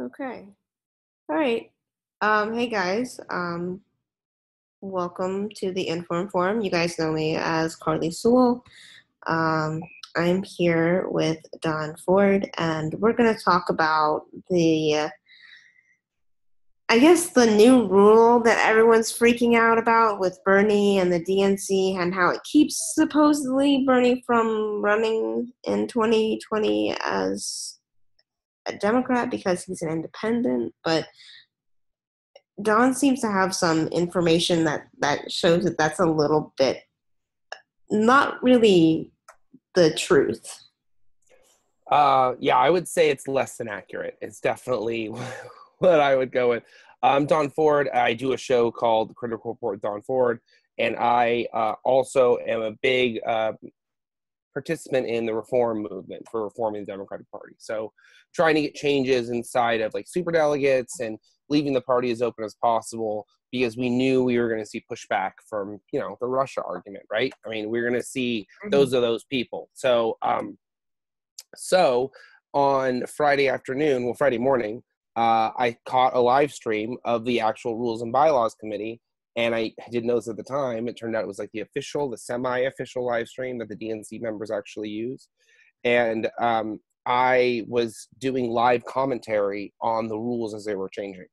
Okay. All right. Hey guys. Welcome to the Inform Forum. You guys know me as Carly Sewell. Um, I'm here with Don Ford, and we're going to talk about the new rule that everyone's freaking out about with Bernie and the DNC and how it keeps supposedly Bernie from running in 2020 as a Democrat because he's an independent, but Don seems to have some information that shows that that's a little bit not really the truth. Yeah, I would say it's less than accurate. It's definitely what I would go with. I'm Don Ford. I do a show called Critical Report with Don Ford, and I also am a big participant in the reform movement for reforming the Democratic Party. So trying to get changes inside of like superdelegates and leaving the party as open as possible because we knew we were going to see pushback from, the Russia argument, right? I mean, we're going to see those people. So on Friday morning, I caught a live stream of the actual Rules and Bylaws Committee. And I didn't notice at the time, it turned out it was like the semi-official live stream that the DNC members actually use. And I was doing live commentary on the rules as they were changing.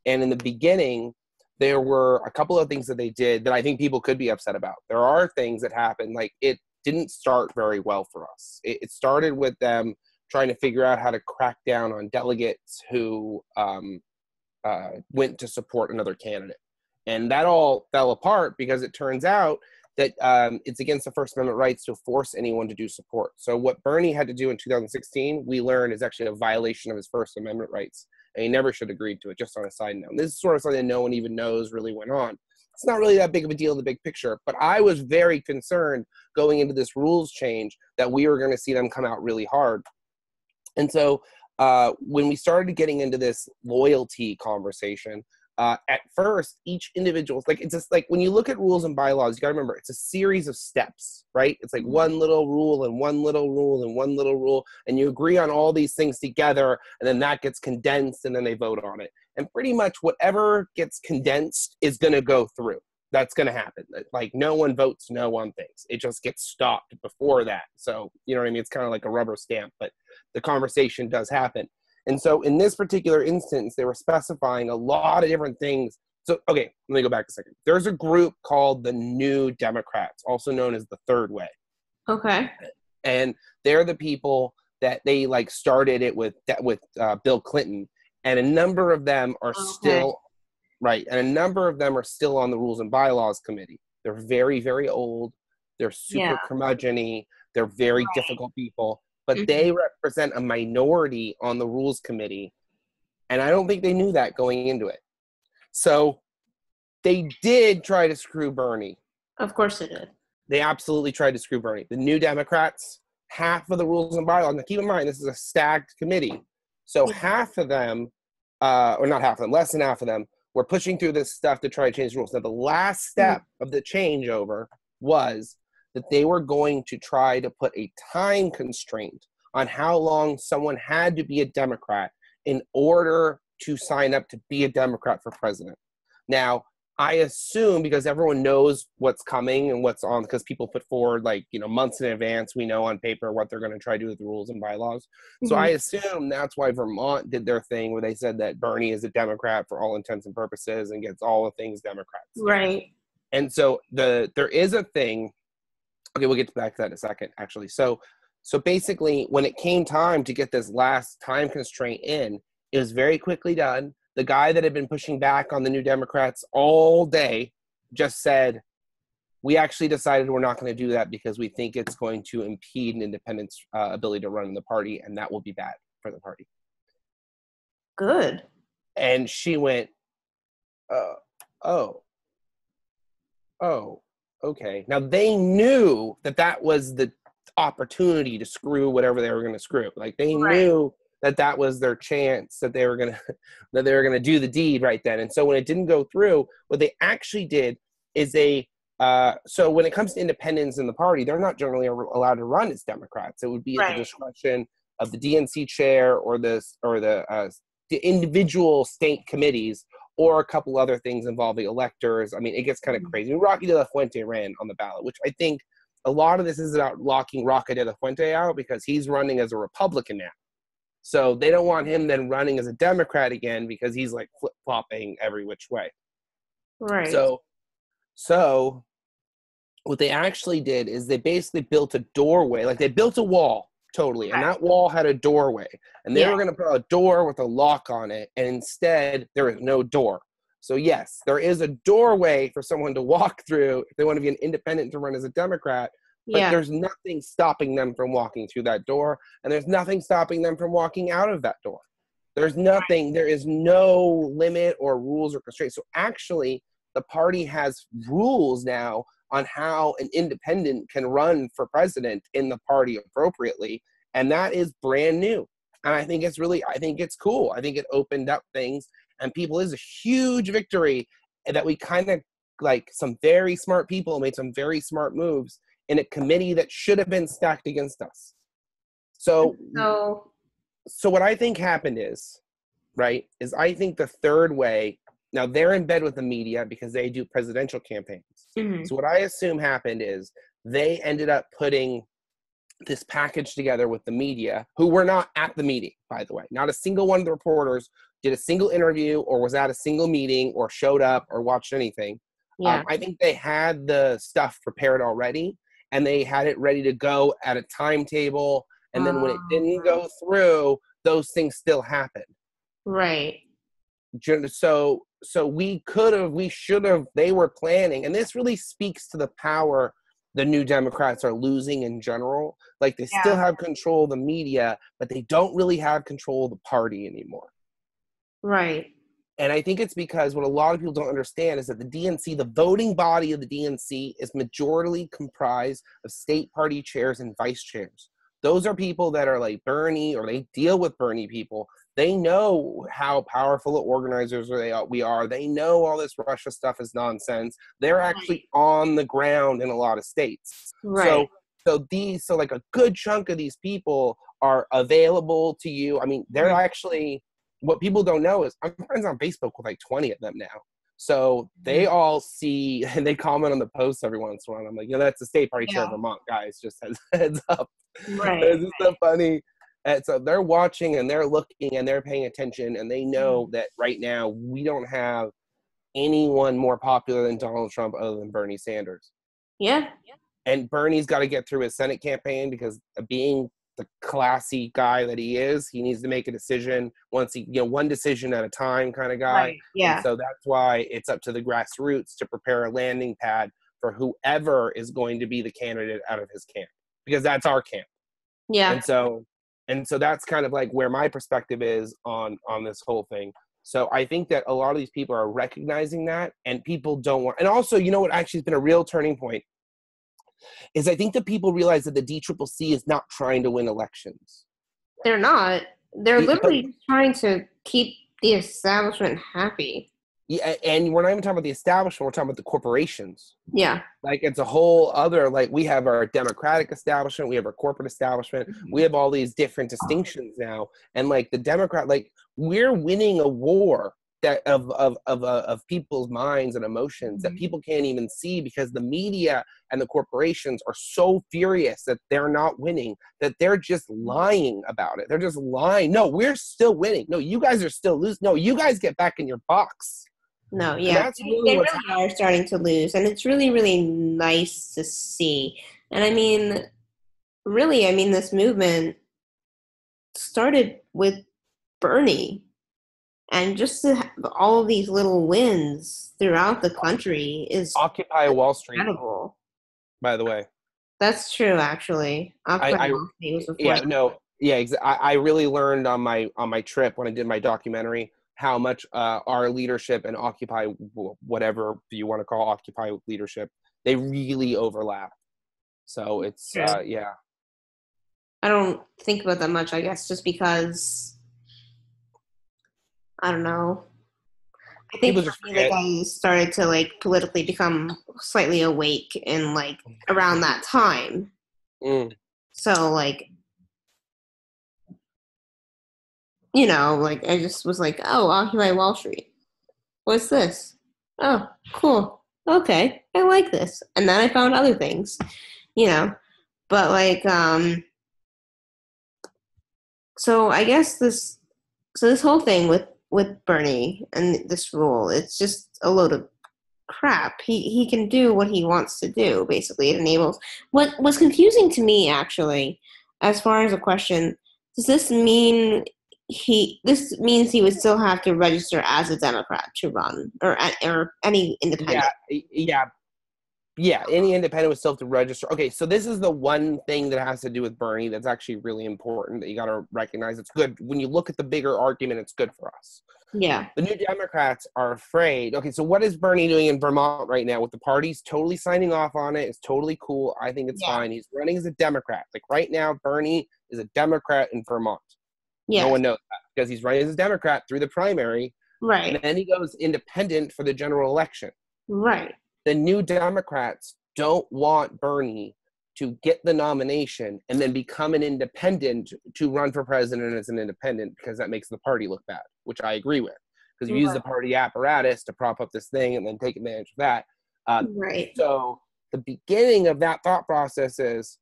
And in the beginning, there were a couple of things that they did that I think people could be upset about. There are things that happened, like it didn't start very well for us. It started with them trying to figure out how to crack down on delegates who went to support another candidate. And that all fell apart because it turns out that it's against the First Amendment rights to force anyone to do support. So what Bernie had to do in 2016, we learned is actually a violation of his First Amendment rights. And he never should have agreed to it, just on a side note. And this is sort of something that no one even knows really went on. It's not really that big of a deal in the big picture, but I was very concerned going into this rules change that we were going to see them come out really hard. And so when we started getting into this loyalty conversation, at first, each individual, it's just like when you look at rules and bylaws, you got to remember it's a series of steps, right? It's like one little rule and one little rule and one little rule, and you agree on all these things together, and then that gets condensed, and then they vote on it. And pretty much whatever gets condensed is going to go through. That's going to happen. Like no one votes no on things. It just gets stopped before that. So, you know what I mean? It's kind of like a rubber stamp, but the conversation does happen. And so in this particular instance, they were specifying a lot of different things. So, okay, let me go back a second. There's a group called the New Democrats, also known as the Third Way. Okay. And they're the people that they started it with Bill Clinton. And a number of them are still, right, and a number of them are still on the Rules and Bylaws Committee. They're very, very old. They're super curmudgeon-y. They're very difficult people. But they represent a minority on the Rules Committee, and I don't think they knew that going into it. So they did try to screw Bernie. Of course they did. They absolutely tried to screw Bernie. The New Democrats, half of the Rules and Bylaws, now keep in mind, this is a stacked committee. So half of them, or not half of them, less than half of them, were pushing through this stuff to try to change the rules. Now, the last step of the changeover was that they were going to try to put a time constraint on how long someone had to be a Democrat in order to sign up to be a Democrat for president. Now, I assume because everyone knows what's coming and what's on, because people put forward months in advance, we know on paper what they're going to try to do with the rules and bylaws. So I assume that's why Vermont did their thing where they said that Bernie is a Democrat for all intents and purposes and gets all the things Democrats. Right. And so there is a thing. Okay, we'll get back to that in a second, actually. So basically, when it came time to get this last time constraint in, it was very quickly done. The guy that had been pushing back on the New Democrats all day just said, we actually decided we're not going to do that because we think it's going to impede an independent's ability to run in the party, and that will be bad for the party. Good. And she went, oh. Okay. Now they knew that was the opportunity to screw whatever they were going to screw. Like they knew that was their chance that they were going to do the deed right then. And so when it didn't go through, what they actually did is so when it comes to independents in the party, they're not generally allowed to run as Democrats. It would be at the discretion of the DNC chair or the the individual state committees or a couple other things involving electors. I mean, it gets kind of crazy. Rocky de la Fuente ran on the ballot, which I think a lot of this is about locking Rocky de la Fuente out because he's running as a Republican now. So they don't want him then running as a Democrat again because he's like flip-flopping every which way. Right. So what they actually did is they basically built a doorway, like they built a wall, totally, and that wall had a doorway, and they were going to put a door with a lock on it, and instead there is no door. So yes, there is a doorway for someone to walk through if they want to be an independent to run as a Democrat, but there's nothing stopping them from walking through that door, and there's nothing stopping them from walking out of that door. There's nothing, there is no limit or rules or constraints. So actually, the party has rules now on how an independent can run for president in the party appropriately. And that is brand new. And I think it's cool. I think it opened up things, and people is a huge victory that we kind of like some very smart people made some very smart moves in a committee that should have been stacked against us. So what I think happened is I think the third way, now they're in bed with the media because they do presidential campaigns. Mm-hmm. So what I assume happened is they ended up putting this package together with the media, who were not at the meeting, by the way. Not a single one of the reporters did a single interview or was at a single meeting or showed up or watched anything. Yeah. I think they had the stuff prepared already, and they had it ready to go at a timetable. And then when it didn't go through, those things still happened. Right. So we should have, they were planning, and this really speaks to the power the New Democrats are losing in general. Like they still have control of the media, but they don't really have control of the party anymore. Right. And I think it's because what a lot of people don't understand is that the DNC, the voting body of the DNC, is majority comprised of state party chairs and vice chairs. Those are people that are like Bernie, or they deal with Bernie people. They know how powerful organizers we are. They know all this Russia stuff is nonsense. They're actually on the ground in a lot of states. Right. So like a good chunk of these people are available to you. I mean, they're actually, what people don't know is I'm friends on Facebook with like 20 of them now. So they all see, and they comment on the posts every once in a while. I'm like, that's the state party chair of Vermont, guys. Just heads up. Right. It's just so funny. And so they're watching and they're looking and they're paying attention, and they know that right now we don't have anyone more popular than Donald Trump other than Bernie Sanders. Yeah. And Bernie's got to get through his Senate campaign because being the classy guy that he is, he needs to make a decision one decision at a time kind of guy. Right. Yeah. And so that's why it's up to the grassroots to prepare a landing pad for whoever is going to be the candidate out of his camp, because that's our camp. Yeah. And so that's kind of like where my perspective is on this whole thing. So I think that a lot of these people are recognizing that, and people don't want, and also, what actually has been a real turning point is I think that people realize that the DCCC is not trying to win elections. They're not. They're literally trying to keep the establishment happy. Yeah, and we're not even talking about the establishment, we're talking about the corporations. Yeah. Like, it's a whole other, like, we have our democratic establishment, we have our corporate establishment, we have all these different distinctions now. And, like, the Democrat, like, we're winning a war that of people's minds and emotions that people can't even see, because the media and the corporations are so furious that they're not winning, that they're just lying about it. They're just lying. No, we're still winning. No, you guys are still losing. No, you guys get back in your box. No, yeah, they really are starting to lose, and it's really, really nice to see. And I mean, this movement started with Bernie, and just to have all of these little wins throughout the country is Occupy Wall Street. Incredible. By the way, that's true. Actually, Occupy Wall Street was I really learned on my trip when I did my documentary how much our leadership and Occupy, whatever you want to call Occupy leadership, they really overlap. So it's, yeah. I don't think about that much, I guess, just because, I don't know. I think I started to, politically become slightly awake in, around that time. So, like I just was like, oh, Occupy Wall Street. What's this? Oh, cool. Okay, I like this. And then I found other things, you know. But like, so I guess this whole thing with Bernie and this rule, it's just a load of crap. He can do what he wants to do. Basically, it enables. What was confusing to me actually, as far as a question, does this mean this means he would still have to register as a Democrat to run, or any independent? Yeah, any independent would still have to register. Okay, so this is the one thing that has to do with Bernie that's actually really important that you got to recognize. It's good. When you look at the bigger argument, it's good for us. Yeah. The New Democrats are afraid. Okay, so what is Bernie doing in Vermont right now with the parties totally signing off on it? It's totally cool. I think it's fine. He's running as a Democrat. Like right now, Bernie is a Democrat in Vermont. No one knows that because he's running as a Democrat through the primary. Right. And then he goes independent for the general election. Right. The New Democrats don't want Bernie to get the nomination and then become an independent to run for president as an independent because that makes the party look bad, which I agree with. Because you use the party apparatus to prop up this thing and then take advantage of that. Right. So the beginning of that thought process is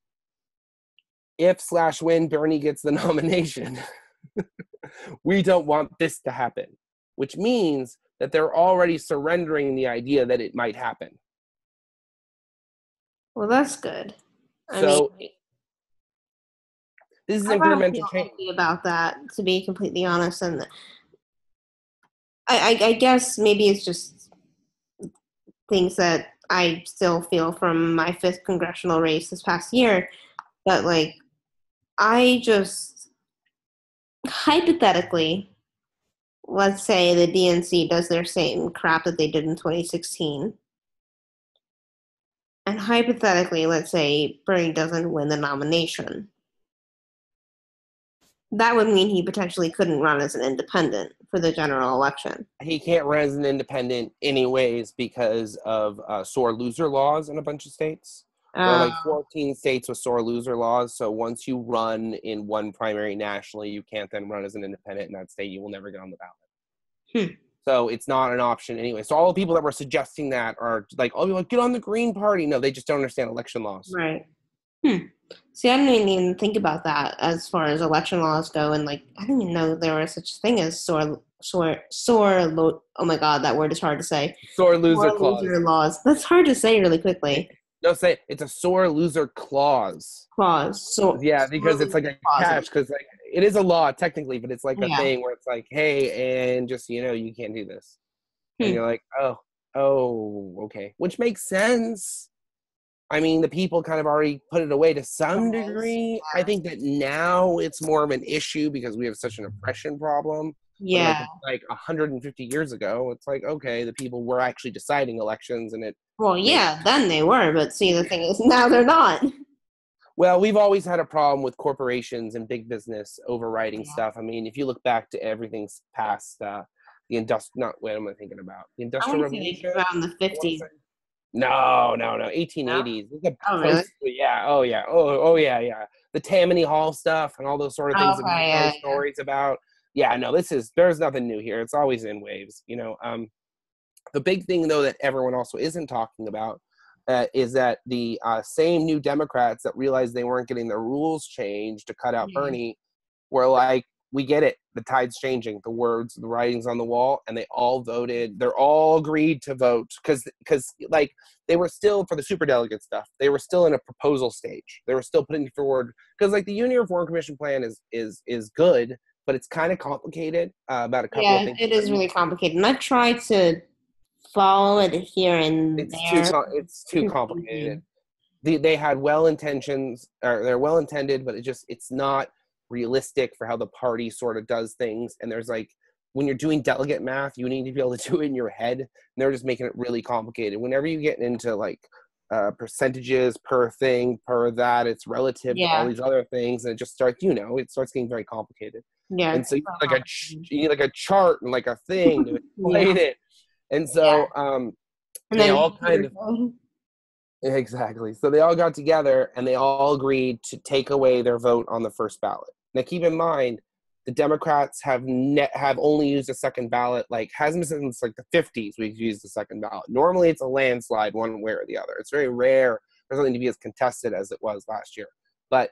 if/when Bernie gets the nomination, we don't want this to happen, which means that they're already surrendering the idea that it might happen. Well, that's good. So this is incremental change about that, to be completely honest, and I guess maybe it's just things that I still feel from my 5th congressional race this past year, but like I just hypothetically, let's say the DNC does their same crap that they did in 2016. And hypothetically, let's say Bernie doesn't win the nomination. That would mean he potentially couldn't run as an independent for the general election. He can't run as an independent anyways because of sore loser laws in a bunch of states. There are like 14 states with sore loser laws. So once you run in one primary nationally, you can't then run as an independent in that state. You will never get on the ballot. So it's not an option anyway. So all the people that were suggesting that are like, oh, get on the Green Party. No, they just don't understand election laws. Right. See, I didn't even think about that as far as election laws go. And like, I didn't even know there was such a thing as oh my God, that word is hard to say. Sore loser laws. That's hard to say really quickly. No, say it's a sore loser clause. So yeah, because it's like a catch, because like it is a law technically, but it's like a thing where it's like, hey, and just you can't do this, and you're like, oh, okay, which makes sense. I mean, the people kind of already put it away to some degree. I think that now it's more of an issue because we have such an oppression problem. Yeah. Like 150 years ago, it's like, okay, the people were actually deciding elections and it. Well, yeah, then they were, but see, the thing is, now they're not. Well, we've always had a problem with corporations and big business overriding stuff. I mean, if you look back to everything's past the what am I thinking about? The Industrial Revolution? Around the 50s. No, 1880s. No? Oh, really? Yeah, oh, yeah. The Tammany Hall stuff and all those sort of things that we know stories about. Yeah, no, there's nothing new here. It's always in waves, The big thing, though, that everyone also isn't talking about is that the same New Democrats that realized they weren't getting their rules changed to cut out Bernie were like, we get it. The tide's changing. The writing's on the wall, and they all voted. They're all agreed to vote because like they were still for the superdelegate stuff. They were still in a proposal stage. They were still putting forward because like the Union Reform Commission plan is good, but it's kind of complicated about a couple of things. Yeah, it is really complicated, and I've tried to follow it here and there. It's too complicated. They had well intentions, or they're well intended, but it's not realistic for how the party sort of does things. And there's like, when you're doing delegate math, you need to be able to do it in your head. And they're just making it really complicated. Whenever you get into like percentages per thing, per that, it's relative to all these other things, and it just starts, it starts getting very complicated. Yeah. And so you need like a chart and like a thing to explain it. And so and they all kind of exactly. So they all got together and they all agreed to take away their vote on the first ballot. Now keep in mind, The Democrats have only used a second ballot, like hasn't been since like the 50s we've used the second ballot. Normally it's a landslide one way or the other. It's very rare for something to be as contested as it was last year. But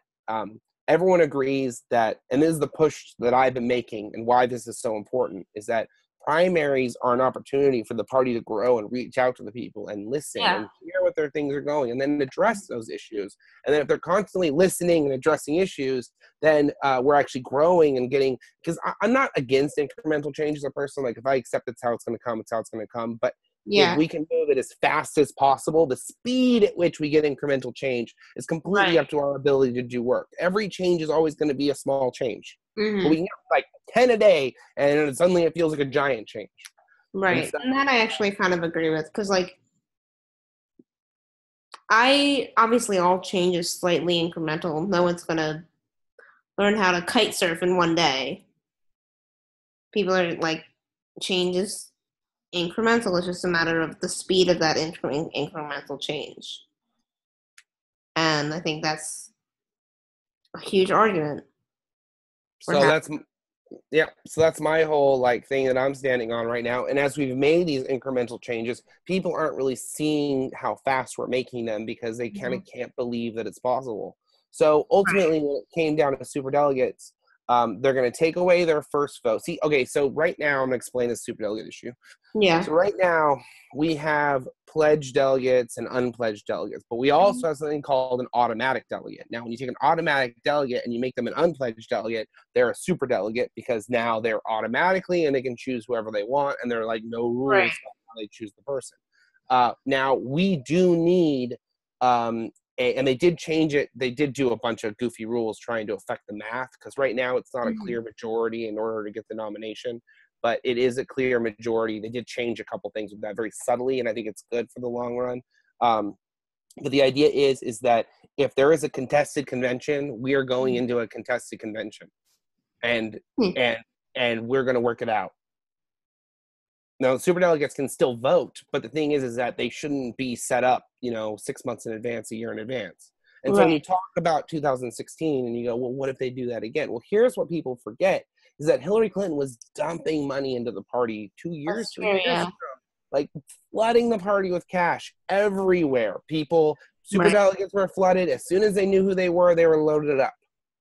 everyone agrees that, and this is the push that I've been making and why this is so important, is that primaries are an opportunity for the party to grow and reach out to the people and listen and hear what their things are going and then address those issues. And then if they're constantly listening and addressing issues, then we're actually growing and getting, because I'm not against incremental change as a person. Like if I accept it's how it's going to come, it's how it's going to come. But if we can move it as fast as possible, the speed at which we get incremental change is completely up to our ability to do work. Every change is always going to be a small change. But we can get like 10 a day, and suddenly it feels like a giant change. Right. And that I actually kind of agree with, because like obviously all change is slightly incremental. No one's going to learn how to kite surf in one day. People are like, change is incremental. It's just a matter of the speed of that incremental change. And I think that's a huge argument. So that's my whole like thing that I'm standing on right now. And as we've made these incremental changes, people aren't really seeing how fast we're making them because they kind of can't believe that it's possible. So ultimately, when it came down to superdelegates, they're going to take away their first vote. See, okay, so right now I'm going to explain the superdelegate issue. Yeah. So right now we have pledged delegates and unpledged delegates, but we also have something called an automatic delegate. Now, when you take an automatic delegate and you make them an unpledged delegate, they're a superdelegate because now they're automatically and they can choose whoever they want, and they're like no rules on how they choose the person. Now we do need and they did change it. They did do a bunch of goofy rules trying to affect the math, because right now it's not a clear majority in order to get the nomination, but it is a clear majority. They did change a couple things with that very subtly, and I think it's good for the long run. But the idea is that if there is a contested convention, we are going into a contested convention, and we're going to work it out. Now, superdelegates can still vote, but the thing is that they shouldn't be set up, 6 months in advance, a year in advance. And so when you talk about 2016 and you go, well, what if they do that again? Well, here's what people forget is that Hillary Clinton was dumping money into the party 2 years ago, like flooding the party with cash everywhere. Superdelegates were flooded. As soon as they knew who they were loaded up.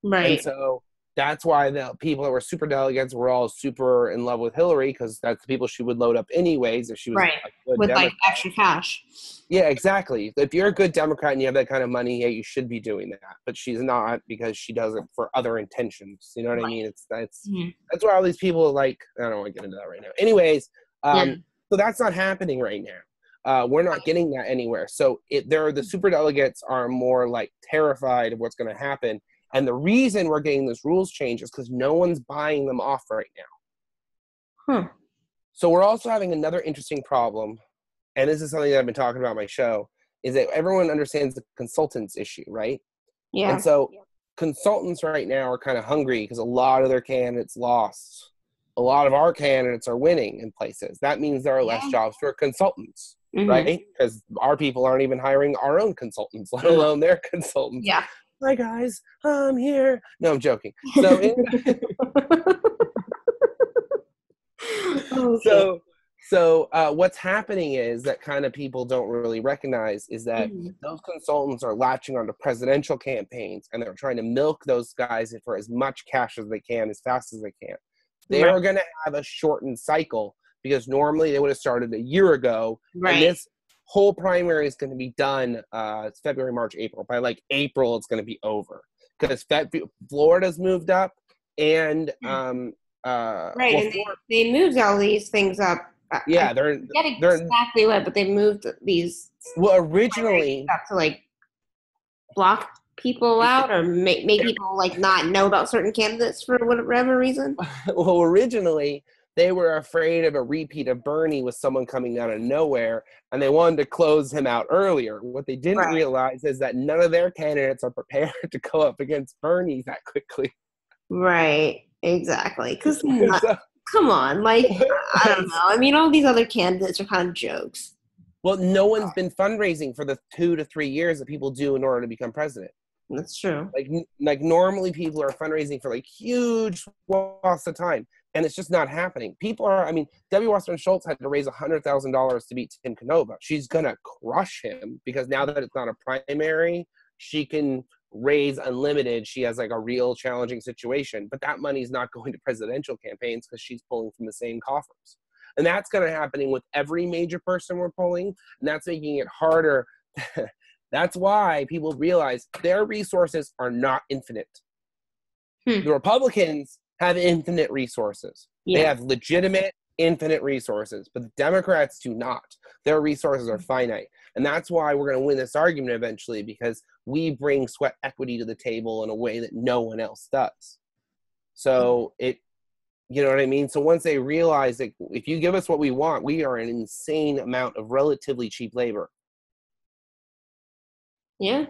Right. And so that's why the people that were superdelegates were all super in love with Hillary, because that's the people she would load up anyways if she was a good with Democrat. like extra cash. Yeah, exactly. If you're a good Democrat and you have that kind of money, yeah, you should be doing that. But she's not, because she does it for other intentions. You know what I mean? That's why all these people are like, I don't want to get into that right now. Anyways, so that's not happening right now. We're not getting that anywhere. So the superdelegates are more like terrified of what's going to happen. And the reason we're getting this rules change is because no one's buying them off right now. So we're also having another interesting problem, and this is something that I've been talking about on my show, is that everyone understands the consultants issue, right? Yeah. And so consultants right now are kind of hungry because a lot of their candidates lost. A lot of our candidates are winning in places. That means there are less jobs for consultants, right? Because our people aren't even hiring our own consultants, let alone their consultants. Yeah. Hi guys, I'm here. No, I'm joking. So, what's happening is that kind of people don't really recognize is that those consultants are latching onto presidential campaigns, and they're trying to milk those guys for as much cash as they can, as fast as they can. They are going to have a shortened cycle, because normally they would have started a year ago, and this whole primary is going to be done it's February, March, April. By like April, it's going to be over, because Florida's moved up, and and they moved all these things up. Yeah, they're exactly what, but they moved these. Well, originally to like block people out or make people like not know about certain candidates for whatever reason. Well, originally they were afraid of a repeat of Bernie with someone coming out of nowhere, and they wanted to close him out earlier. What they didn't realize is that none of their candidates are prepared to go up against Bernie that quickly. Right, exactly. Because come on, like, I don't know. I mean, all these other candidates are kind of jokes. Well, no one's been fundraising for the 2 to 3 years that people do in order to become president. That's true. Like normally people are fundraising for like huge swaths of time, and it's just not happening. People are, I mean, Debbie Wasserman Schultz had to raise $100,000 to beat Tim Canova. She's gonna crush him because now that it's not a primary, she can raise unlimited. She has like a real challenging situation, but that money's not going to presidential campaigns because she's pulling from the same coffers. And that's going to happening with every major person we're polling, and that's making it harder. That's why people realize their resources are not infinite. Hmm. The Republicans have infinite resources. They have legitimate infinite resources, but the Democrats do not. Their resources are finite. And that's why we're going to win this argument eventually, because we bring sweat equity to the table in a way that no one else does. So you know what I mean? So once they realize that if you give us what we want, we are an insane amount of relatively cheap labor. Yeah.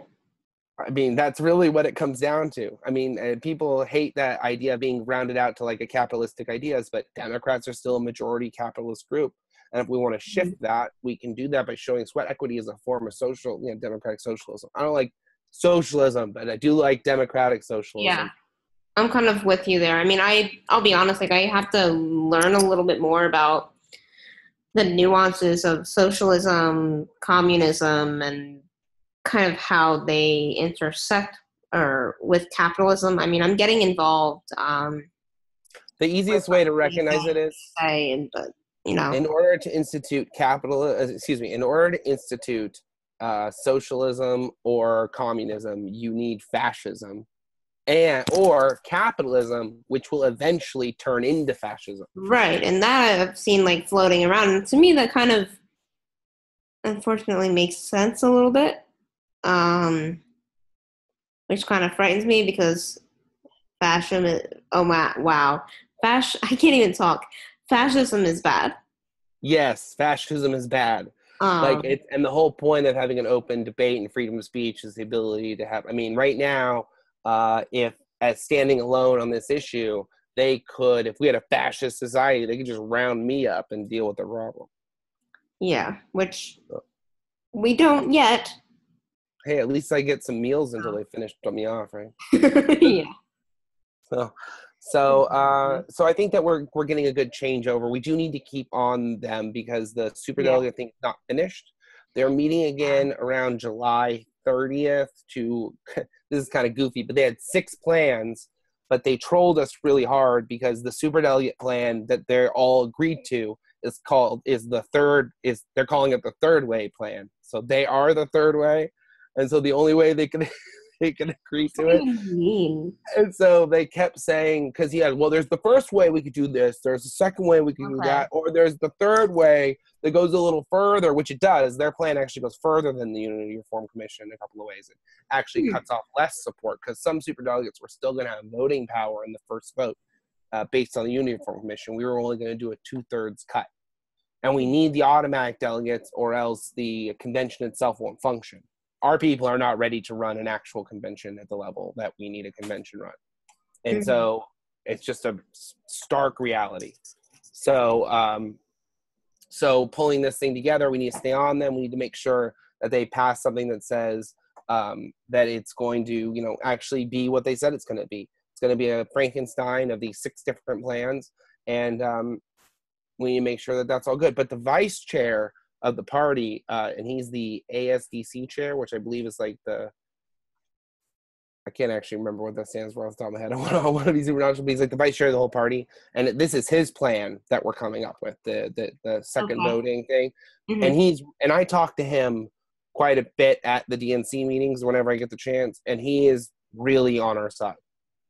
I mean, that's really what it comes down to. I mean, people hate that idea of being rounded out to like a capitalistic ideas, but Democrats are still a majority capitalist group. And if we want to shift that, we can do that by showing sweat equity as a form of social, democratic socialism. I don't like socialism, but I do like democratic socialism. Yeah. I'm kind of with you there. I mean, I'll be honest, like I have to learn a little bit more about the nuances of socialism, communism, and kind of how they intersect or with capitalism. I mean, I'm getting involved. The easiest way to recognize it is in order to institute socialism or communism, you need fascism or capitalism, which will eventually turn into fascism. Right, and that I've seen like floating around. And to me, that kind of unfortunately makes sense a little bit, which kind of frightens me because fascism. Wow, I can't even talk. Fascism is bad. Yes, fascism is bad. And the whole point of having an open debate and freedom of speech is the ability to have. I mean, right now, if as standing alone on this issue, they could, if we had a fascist society, they could just round me up and deal with the problem. Yeah, which we don't yet. Hey, at least I get some meals until they finish putting me off, right? Yeah. So I think that we're getting a good changeover. We do need to keep on them because the superdelegate thing is not finished. They're meeting again around July 30th this is kind of goofy, but they had 6 plans, but they trolled us really hard because the superdelegate plan that they're all agreed to they're calling it the third way plan. So they are the third way. And so the only way they can agree to it. What do you mean? And so they kept saying, because there's the first way we could do this, there's the second way we could do that, or there's the third way that goes a little further, which it does. Their plan actually goes further than the Unity Reform Commission in a couple of ways. It actually cuts off less support because some superdelegates were still going to have voting power in the first vote based on the Unity Reform Commission. We were only going to do a 2/3 cut. And we need the automatic delegates or else the convention itself won't function. Our people are not ready to run an actual convention at the level that we need a convention run. And so it's just a stark reality. So pulling this thing together, we need to stay on them. We need to make sure that they pass something that says that it's going to, actually be what they said it's going to be. It's going to be a Frankenstein of these 6 different plans. And we need to make sure that that's all good. But the vice chair of the party, and he's the ASDC chair, which I believe is like I can't actually remember what that stands for off the top of my head. I want to be super knowledgeable, but he's like the vice chair of the whole party, and this is his plan that we're coming up with, the second voting thing. And I talked to him quite a bit at the DNC meetings whenever I get the chance, and he is really on our side.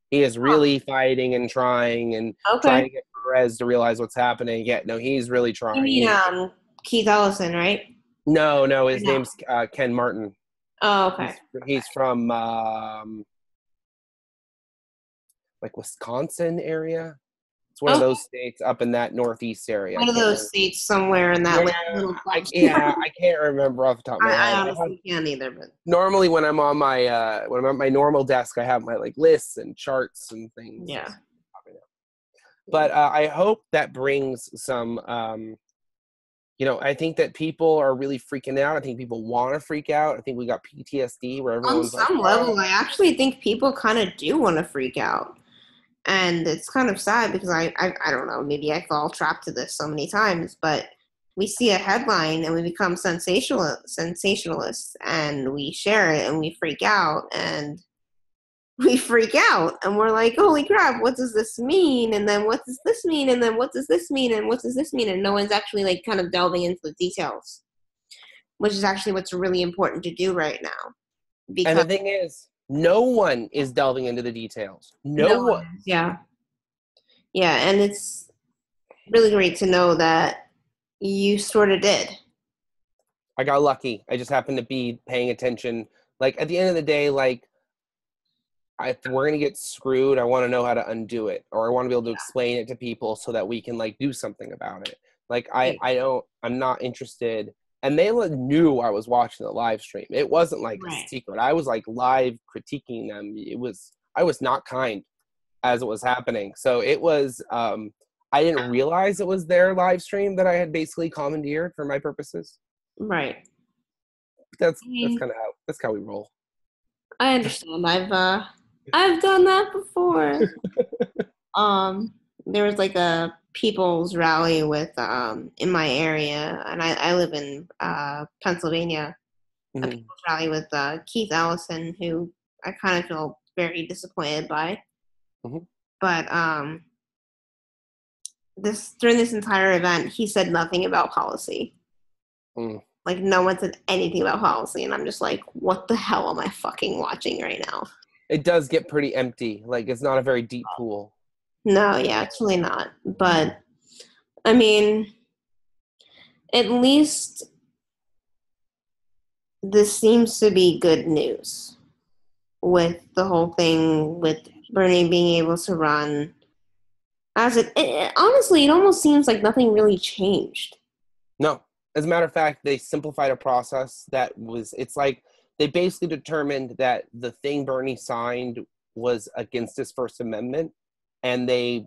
He is really fighting and trying trying to get Perez to realize what's happening. Yeah, no, he's really trying. You mean Keith Ellison, right? No, his name's Ken Martin. Oh, okay. He's from like Wisconsin area. It's one of those states up in that northeast area. One of those states somewhere in that little I can't remember off the top of my head. I honestly can't either. But normally when I'm on my when I'm at my normal desk, I have my like lists and charts and things. Yeah. But I hope that brings some I think that people are really freaking out. I think people want to freak out. I think we got PTSD where On everyone's like, some oh. level, I actually think people kind of do want to freak out. And it's kind of sad because I don't know, maybe I fall trapped to this so many times, but we see a headline and we become sensationalists and we share it and we freak out and we're like, holy crap, what does this mean? And then what does this mean? And then what does this mean? And what does this mean? And no one's actually like kind of delving into the details, which is actually what's really important to do right now. And the Because thing is, no one is delving into the details. No no one. one is, yeah. Yeah, and it's really great to know that you sort of did. I got lucky. I just happened to be paying attention. Like, at the end of the day, like, if we're going to get screwed, I want to know how to undo it. Or I want to be able to explain it to people so that we can, like, do something about it. Like, I'm not interested. And they knew I was watching the live stream. It wasn't, like, a secret. I was, like, live critiquing them. I was not kind as it was happening. So it was, I didn't realize it was their live stream that I had basically commandeered for my purposes. Right. That's kind of how we roll. I understand. I've done that before. There was like a people's rally with in my area, and I live in Pennsylvania. Mm-hmm. A people's rally with Keith Ellison, who I kind of feel very disappointed by. Mm-hmm. But during this entire event, he said nothing about policy. Mm. Like, no one said anything about policy, and I'm just like, what the hell am I fucking watching right now? It does get pretty empty. Like, it's not a very deep pool. No, yeah, it's really not. But, I mean, at least this seems to be good news with the whole thing with Bernie being able to run. Honestly, it almost seems like nothing really changed. No. As a matter of fact, they simplified a process it's like they basically determined that the thing Bernie signed was against his First Amendment, and they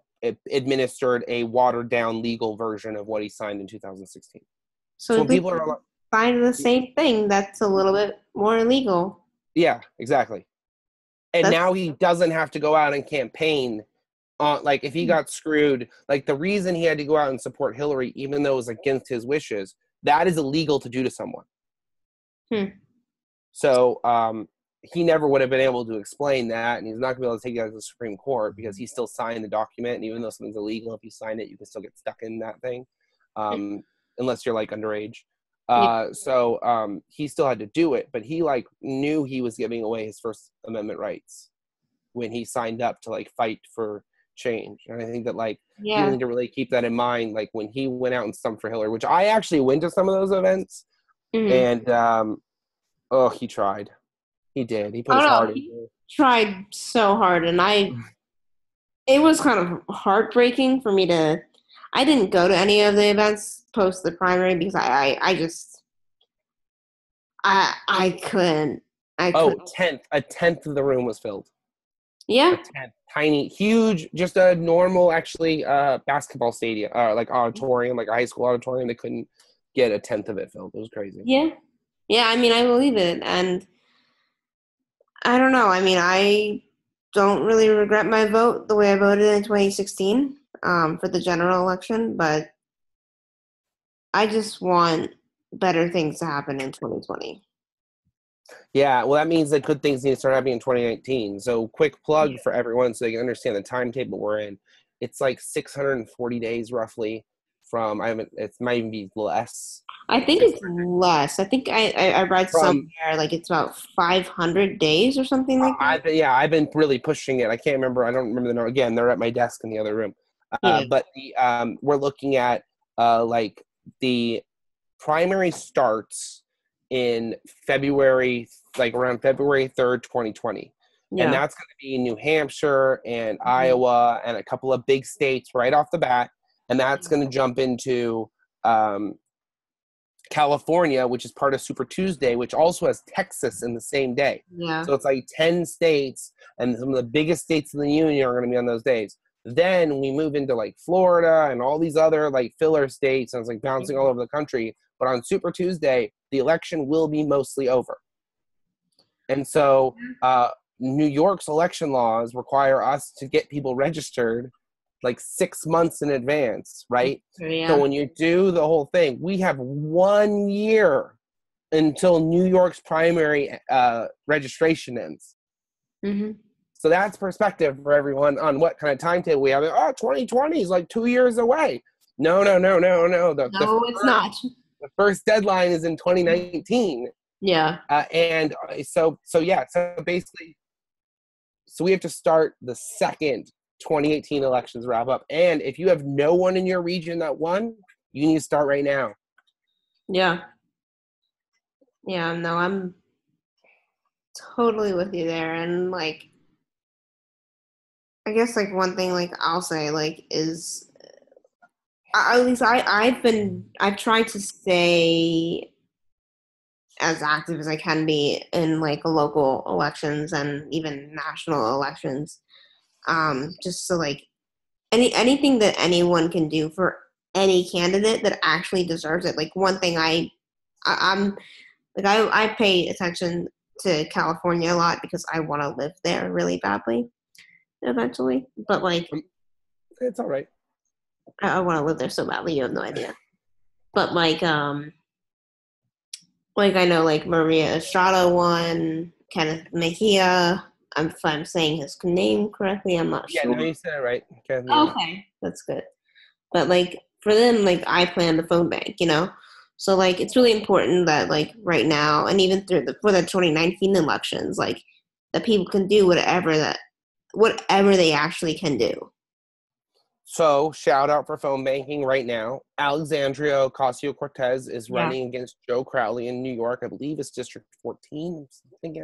administered a watered-down legal version of what he signed in 2016. So people are signing the same thing that's a little bit more illegal. Yeah, exactly. And now he doesn't have to go out and campaign. Like, if he got screwed, like, the reason he had to go out and support Hillary, even though it was against his wishes, that is illegal to do to someone. So he never would have been able to explain that, and he's not going to be able to take it to the Supreme Court because he still signed the document, and even though something's illegal, if you sign it, you can still get stuck in that thing, unless you're, like, underage. So he still had to do it, but he, like, knew he was giving away his First Amendment rights when he signed up to, like, fight for change. And I think that, like, people need to really keep that in mind. Like, when he went out and stumped for Hillary, which I actually went to some of those events, and he tried. He did. He put his heart into it. He tried so hard, and it was kind of heartbreaking for me to. I didn't go to any of the events post the primary because I couldn't. A tenth of the room was filled. Yeah. Tiny, huge, just a normal, actually, basketball stadium, like auditorium, like a high school auditorium. They couldn't get a tenth of it filled. It was crazy. Yeah. Yeah, I mean, I believe it. And I don't know. I mean, I don't really regret my vote the way I voted in 2016 for the general election, but I just want better things to happen in 2020. Yeah, well, that means that good things need to start happening in 2019. So, quick plug for everyone so they can understand the timetable we're in. It's like 640 days roughly from, it might even be less. I think it's less. I think I read somewhere like it's about 500 days or something like that. I've been really pushing it. I can't remember. I don't remember the number. Again, they're at my desk in the other room. But we're looking at like the primary starts in February, like around February 3rd, 2020. Yeah. And that's going to be New Hampshire and Iowa and a couple of big states right off the bat. And that's going to jump into California, which is part of Super Tuesday, which also has Texas in the same day. Yeah. So it's like 10 states, and some of the biggest states in the union are going to be on those days. Then we move into like Florida and all these other like filler states, and it's like bouncing all over the country. But on Super Tuesday, the election will be mostly over. And so New York's election laws require us to get people registered like 6 months in advance, right? Yeah. So when you do the whole thing, we have 1 year until New York's primary registration ends. Mm-hmm. So that's perspective for everyone on what kind of timetable we have. 2020 is like 2 years away. No. It's not. The first deadline is in 2019. Yeah. And so basically, so we have to start the second 2018 elections wrap up. And if you have no one in your region that won, you need to start right now. Yeah. Yeah, no, I'm totally with you there. And like, I guess like one thing like I'll say like is at least I've tried to stay as active as I can be in like local elections and even national elections. Just so like anything that anyone can do for any candidate that actually deserves it. Like one thing I'm like I pay attention to California a lot because I want to live there really badly eventually. But like it's all right. I want to live there so badly, you have no idea. But like I know like Maria Estrada won, Kenneth Mejia. If I'm saying his name correctly, I'm not sure. Yeah, no, you said it right. Okay, that's good. But like for them, like I plan the phone bank, you know. So like it's really important that like right now, and even for the 2019 elections, like that people can do whatever they actually can do. So, shout out for phone banking right now. Alexandria Ocasio-Cortez is running against Joe Crowley in New York. I believe it's District 14.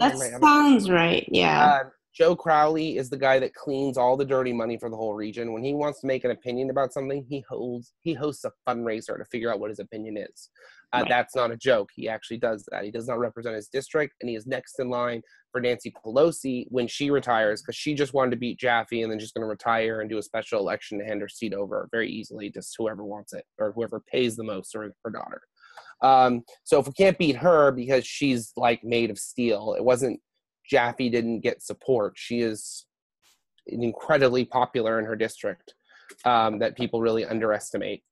That sounds right, yeah. Joe Crowley is the guy that cleans all the dirty money for the whole region. When he wants to make an opinion about something, he hosts a fundraiser to figure out what his opinion is. Right. That's not a joke. He actually does that. He does not represent his district, and he is next in line for Nancy Pelosi when she retires, because she just wanted to beat Jaffe and then just going to retire and do a special election to hand her seat over very easily, just whoever wants it or whoever pays the most, or her daughter. So if we can't beat her because she's like made of steel, it wasn't Jaffe didn't get support. She is incredibly popular in her district that people really underestimate.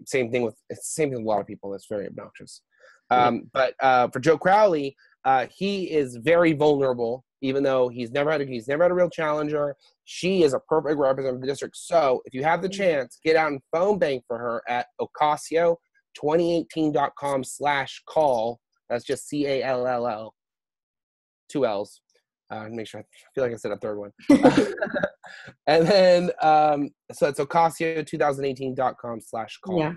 Same thing with a lot of people. That's very obnoxious. But for Joe Crowley, he is very vulnerable, even though he's never had a real challenger. She is a perfect representative of the district. So if you have the chance, get out and phone bank for her at Ocasio2018.com/call. That's just CALLL. 2 L's. Make sure I feel like I said a third one. And then, so it's Ocasio2018.com/call. Yeah.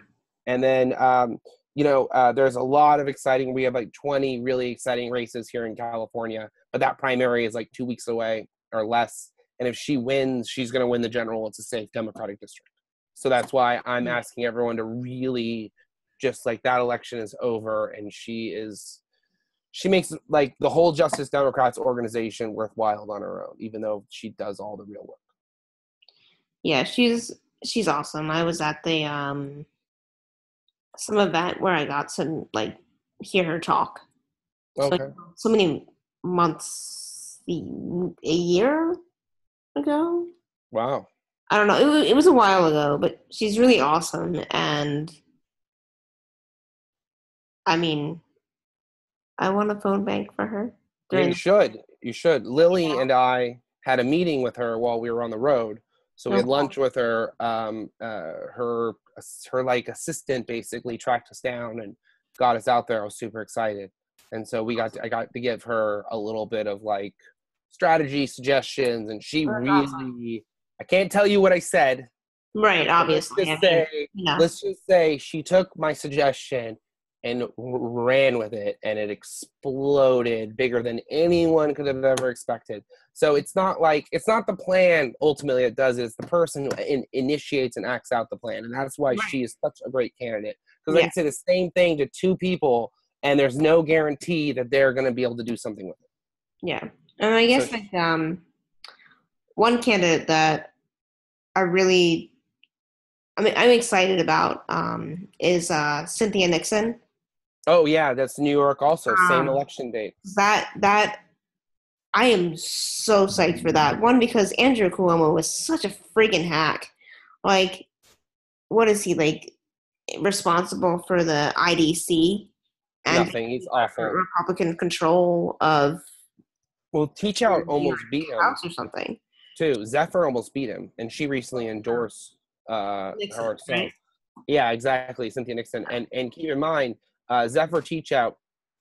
And then, there's a lot of exciting, we have like 20 really exciting races here in California, but that primary is like 2 weeks away or less. And if she wins, she's going to win the general. It's a safe Democratic district. So that's why I'm asking everyone to really just like that election is over, and she makes like the whole Justice Democrats organization worthwhile on her own, even though she does all the real work. Yeah, she's awesome. I was at the some event where I got to like hear her talk. Okay. So many months, a year ago. Wow. I don't know. It was a while ago, but she's really awesome, and I mean, I want a phone bank for her. You should. Lily and I had a meeting with her while we were on the road. So we had lunch with her. Her like assistant basically tracked us down and got us out there. I was super excited. And so I got to give her a little bit of like strategy suggestions, and she really, I can't tell you what I said. Right, obviously. Let's just say she took my suggestion and ran with it, and it exploded bigger than anyone could have ever expected. So it's not the plan ultimately that does it. It's the person who initiates and acts out the plan, and that's why she is such a great candidate. Because I can say the same thing to two people, and there's no guarantee that they're going to be able to do something with it. Yeah, and I guess one candidate that are really, I mean, I'm excited about is Cynthia Nixon. Oh yeah, that's New York also. Same Um, election date. that I am so psyched for that. One, because Andrew Cuomo was such a freaking hack. Like, what is he like responsible for the IDC and Nothing. He's awful. Republican control of Well, Teach Out the almost beat him House or something? too. Zephyr almost beat him, and she recently endorsed Nixon, her. right? So yeah, exactly, Cynthia Nixon. And keep in mind, Zephyr Teach Out,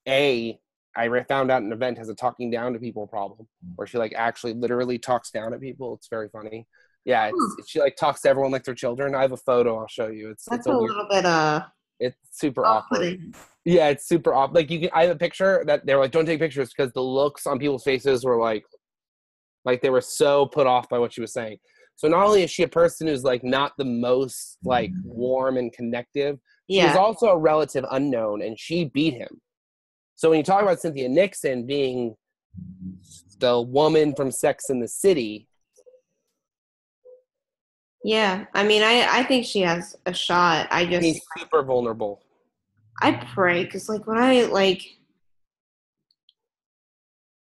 found out an event has a talking down to people problem, where she like actually literally talks down at people. It's very funny. Yeah, she like talks to everyone like they're children. I have a photo. I'll show you. It's That's a a weird. little bit It's super awkward. off-putting. Yeah, it's super off. Like you can, I have a picture that they were like, "Don't take pictures," because the looks on people's faces were like they were so put off by what she was saying. So not only is she a person who's like not the most like warm and connective, she is Yeah. also a relative unknown, and she beat him. So when you talk about Cynthia Nixon being the woman from Sex and the City, Yeah. I mean, I think she has a shot. he's super vulnerable. I pray because like when I like,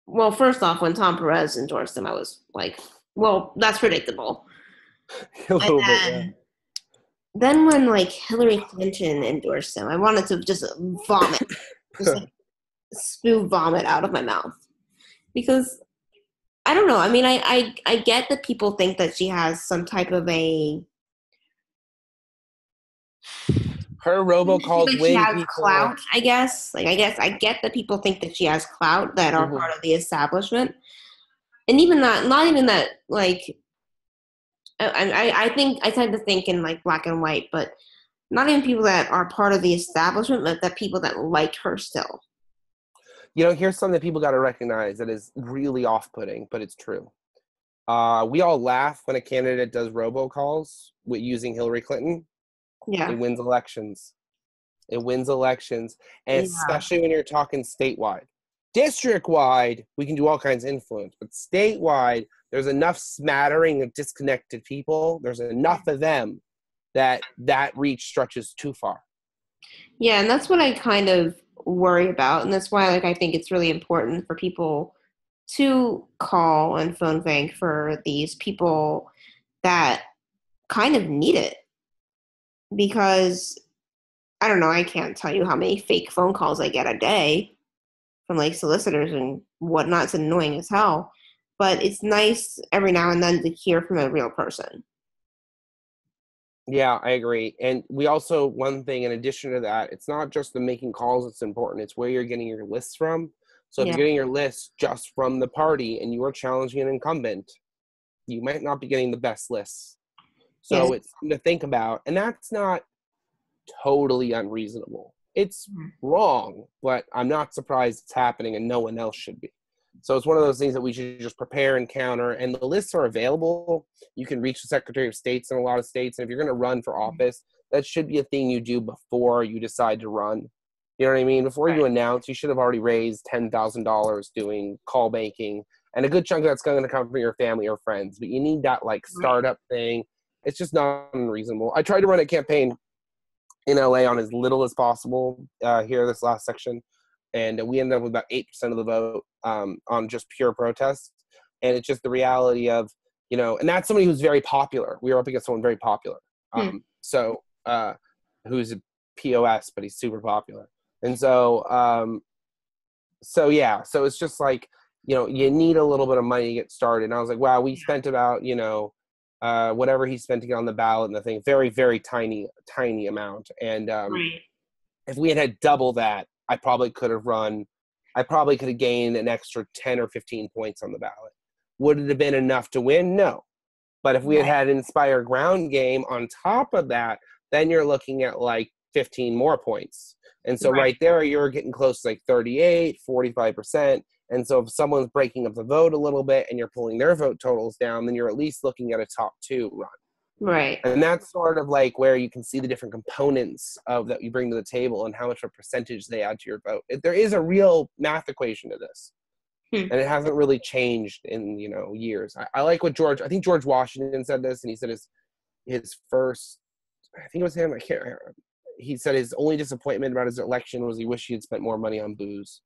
well, first off, when Tom Perez endorsed him, I was like, well, that's predictable. A And little bit, yeah. then when like Hillary Clinton endorsed him, I wanted to just vomit, just like spew vomit out of my mouth because I don't know. I mean, I get that people think that she has some type of a Her robocalls she win has people. clout. I guess I get that people think that she has clout that are Mhm. part of the establishment, and even that, not even that. Like, I think I tend to think in like black and white, but not even people that are part of the establishment, but that people that like her still. You know, here's something that people got to recognize that is really off-putting, but it's true. We all laugh when a candidate does robocalls with using Hillary Clinton. It Yeah, wins elections. It wins elections, and yeah, especially when you're talking statewide. District-wide, we can do all kinds of influence, but statewide, there's enough smattering of disconnected people. There's enough of them that reach stretches too far. yeah, and that's what I kind of worry about, and that's why like I think it's really important for people to call and phone bank for these people that kind of need it because I don't know, I can't tell you how many fake phone calls I get a day from like solicitors and whatnot. It's annoying as hell. But it's nice every now and then to hear from a real person. Yeah, I agree. And we also, one thing in addition to that, it's not just the making calls that's important, it's where you're getting your lists from. So if Yeah. you're getting your list just from the party and you are challenging an incumbent, you might not be getting the best lists. Yes. So it's something to think about. And that's not totally unreasonable. It's wrong, but I'm not surprised it's happening and no one else should be. So it's one of those things that we should just prepare and counter. And the lists are available. You can reach the Secretary of States in a lot of states. And if you're going to run for office, that should be a thing you do before you decide to run. You know what I mean? Before you announce, you should have already raised $10,000 doing call banking. And a good chunk of that's going to come from your family or friends. But you need that like startup thing. It's just not unreasonable. I tried to run a campaign in LA on as little as possible here this last section. And we ended up with about 8% of the vote on just pure protest. And it's just the reality of, you know, and that's somebody who's very popular. We were up against someone very popular. So who's a POS, but he's super popular. And so, yeah, so it's just like, you know, you need a little bit of money to get started. And I was like, wow, we spent about, you know, whatever he spent to get on the ballot and the thing, very, very tiny amount. And if we had double that, I probably could have gained an extra 10 or 15 points on the ballot. Would it have been enough to win? No. But if we had had Inspire ground game on top of that, then you're looking at like 15 more points. And so right there, you're getting close to like 38, 45%. And so if someone's breaking up the vote a little bit and you're pulling their vote totals down, then you're at least looking at a top 2 run. Right. And that's sort of like where you can see the different components of that you bring to the table and how much of a percentage they add to your vote. There is a real math equation to this. Hmm. And it hasn't really changed in, years. I like what I think George Washington said this, and he said his first, I think it was him, I can't remember. He said his only disappointment about his election was he wished he had spent more money on booze.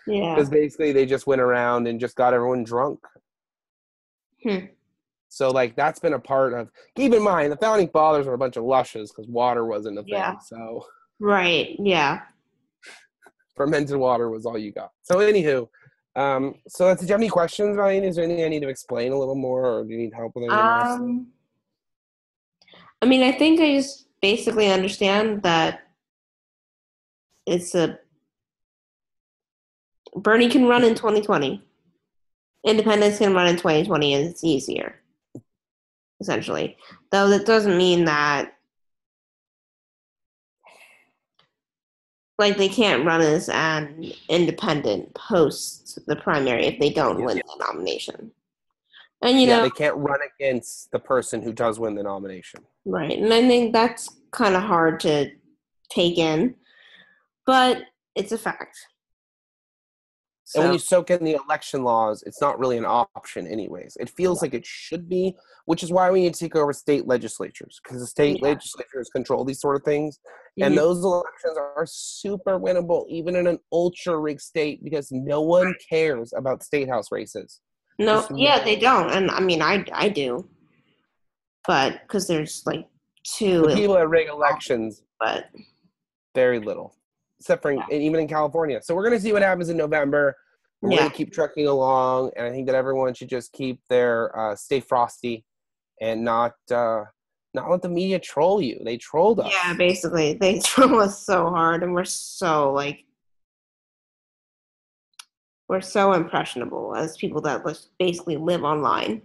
Yeah. Because basically they just went around and just got everyone drunk. So, like, that's been a part of, keep in mind, the Founding Fathers were a bunch of lushes because water wasn't a thing. So, right, yeah. Fermented water was all you got. So, anywho, so do you have any questions, Ryan? Is there anything I need to explain a little more, or do you need help with anything else? I mean, I think I just basically understand that Bernie can run in 2020. Independents can run in 2020, and it's easier, essentially. Though that doesn't mean that, like, they can't run as an independent post the primary if they don't win the nomination. And, they can't run against the person who does win the nomination. Right, and I think that's kind of hard to take in, but it's a fact. And when you soak in the election laws, it's not really an option anyways. It feels like it should be, which is why we need to take over state legislatures, because the state legislatures control these sort of things. Mm-hmm. And those elections are super winnable, even in an ultra-rigged state, because no one cares about state house races. No, they don't. And, I mean, I do. But, because there's, like, two. The people that rig elections, but very little. Except for even in California. So we're going to see what happens in November. We're going to keep trucking along, and I think that everyone should just keep their stay frosty and not let the media troll you. They trolled us. Yeah, basically. They troll us so hard, and we're so impressionable as people that basically live online.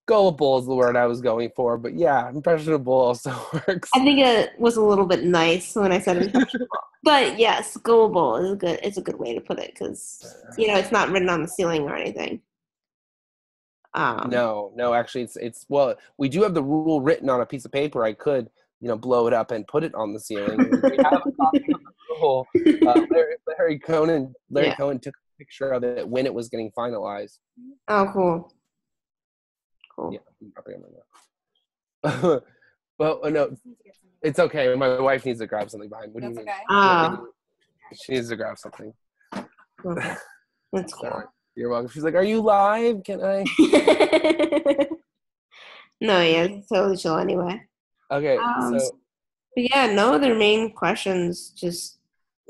Gullible is the word I was going for, but yeah, impressionable also works. I think it was a little bit nice when I said impressionable. But yes, gullible is it's a good way to put it, because, it's not written on the ceiling or anything. No, actually it's well, we do have the rule written on a piece of paper. I could, blow it up and put it on the ceiling. We have a copy of the rule. Larry Cohen took a picture of it when it was getting finalized. Oh, cool. Yeah, well, no, it's okay. My wife needs to grab something behind me. What do you mean? Okay. She needs to grab something. Okay. That's cool. Sorry. You're welcome. She's like, "Are you live? Can I?" No, it's totally chill anyway. Okay, but yeah, no other main questions. Just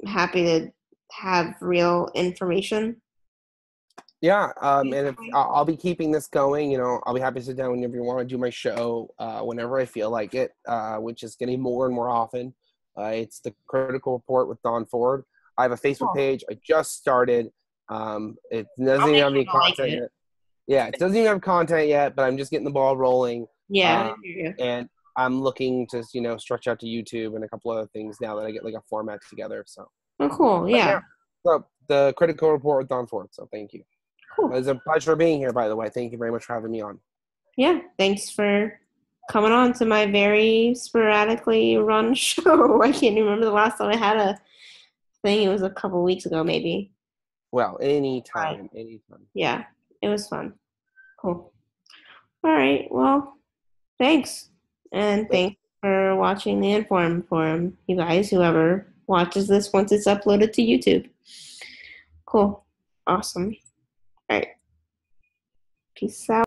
happy to have real information. Yeah, and if I'll be keeping this going, I'll be happy to sit down whenever you want to do my show, whenever I feel like it, which is getting more and more often. It's the Critical Report with Don Ford. I have a Facebook page. I just started. It doesn't even have any content yet. Yeah, it doesn't even have content yet, but I'm just getting the ball rolling. Yeah, and I'm looking to, stretch out to YouTube and a couple other things now that I get like a format together. So. Oh, cool. Yeah. So the Critical Report with Don Ford. So thank you. Cool. It was a pleasure being here, by the way. Thank you very much for having me on. Yeah, thanks for coming on to my very sporadically run show. I can't remember the last time I had a thing. It was a couple weeks ago, maybe. Well, anytime. Yeah, it was fun. Cool. All right, well, thanks. And thanks for watching the Inform Forum, you guys, whoever watches this once it's uploaded to YouTube. Cool. Awesome. All right. Peace out.